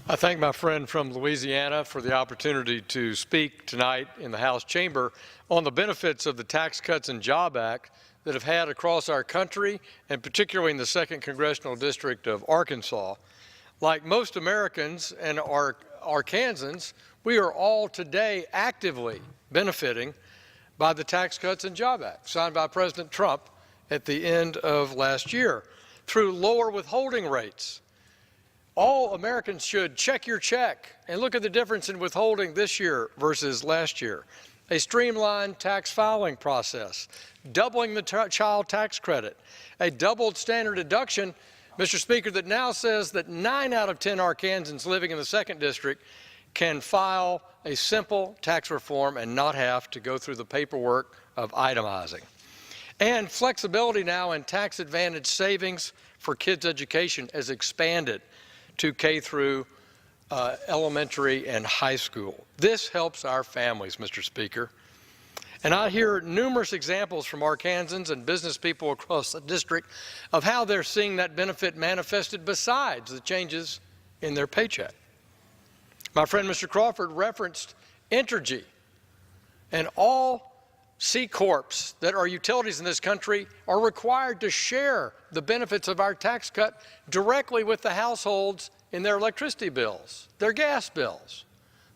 I thank my friend from Louisiana for the opportunity to speak tonight in the House chamber on the benefits of the Tax Cuts and Jobs Act that have had across our country, and particularly in the 2nd Congressional District of Arkansas. Like most Americans and Arkansans, we are all today actively benefiting by the Tax Cuts and Jobs Act signed by President Trump at the end of last year through lower withholding rates. All Americans should check your check and look at the difference in withholding this year versus last year. A streamlined tax filing process, doubling the child tax credit, a doubled standard deduction, Mr. Speaker, that now says that 9 out of 10 Arkansans living in the 2nd District can file a simple tax reform and not have to go through the paperwork of itemizing. And flexibility now in tax advantage savings for kids' education has expanded to K through elementary and high school. This helps our families, Mr. Speaker. And I hear numerous examples from Arkansans and business people across the district of how they're seeing that benefit manifested besides the changes in their paycheck. My friend Mr. Crawford referenced Entergy, and all C Corps that are utilities in this country are required to share the benefits of our tax cut directly with the households in their electricity bills, their gas bills.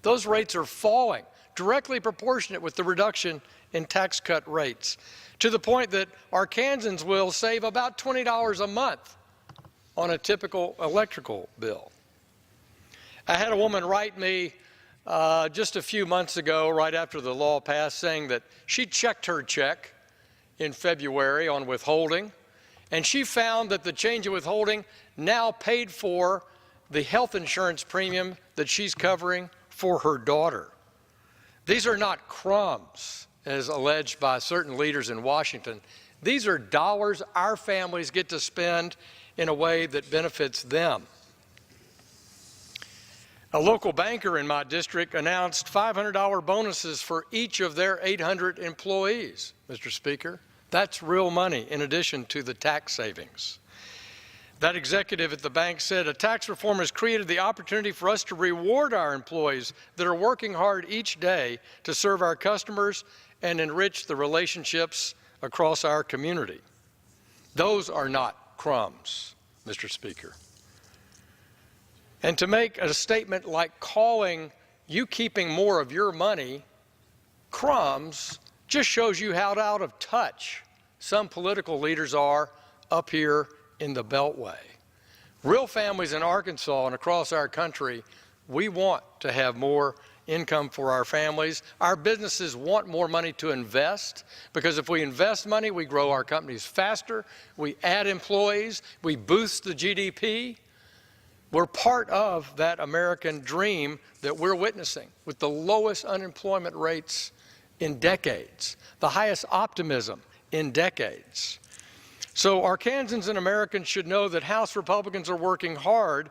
Those rates are falling, directly proportionate with the reduction in tax cut rates, to the point that Arkansans will save about $20 a month on a typical electrical bill. I had a woman write me just a few months ago, right after the law passed, saying that she checked her check in February on withholding, and she found that the change in withholding now paid for the health insurance premium that she's covering for her daughter. These are not crumbs, as alleged by certain leaders in Washington. These are dollars our families get to spend in a way that benefits them. A local banker in my district announced $500 bonuses for each of their 800 employees, Mr. Speaker. That's real money in addition to the tax savings. That executive at the bank said, "A tax reform has created the opportunity for us to reward our employees that are working hard each day to serve our customers and enrich the relationships across our community." Those are not crumbs, Mr. Speaker. And to make a statement like calling you keeping more of your money crumbs just shows you how out of touch some political leaders are up here in the Beltway. Real families in Arkansas and across our country, we want to have more income for our families. Our businesses want more money to invest, because if we invest money, we grow our companies faster, we add employees, we boost the GDP. We're part of that American dream that we're witnessing, with the lowest unemployment rates in decades, the highest optimism in decades. So Arkansans and Americans should know that House Republicans are working hard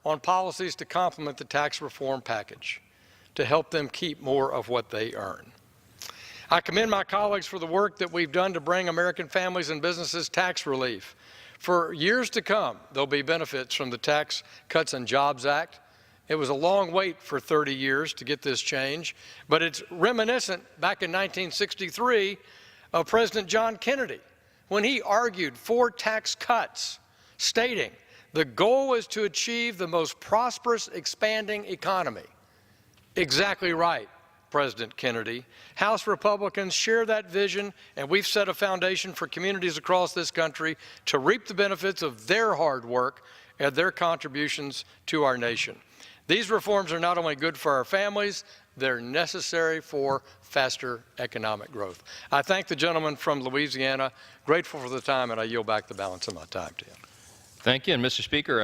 on policies to complement the tax reform package to help them keep more of what they earn. I commend my colleagues for the work that we've done to bring American families and businesses tax relief. For years to come, there'll be benefits from the Tax Cuts and Jobs Act. It was a long wait for 30 years to get this change, but it's reminiscent back in 1963 of President John Kennedy, when he argued for tax cuts, stating the goal is to achieve the most prosperous expanding economy. Exactly right, President Kennedy. House Republicans share that vision, and we've set a foundation for communities across this country to reap the benefits of their hard work and their contributions to our nation. These reforms are not only good for our families, they're necessary for faster economic growth. I thank the gentleman from Louisiana, grateful for the time, and I yield back the balance of my time to him. Thank you. And Mr. Speaker,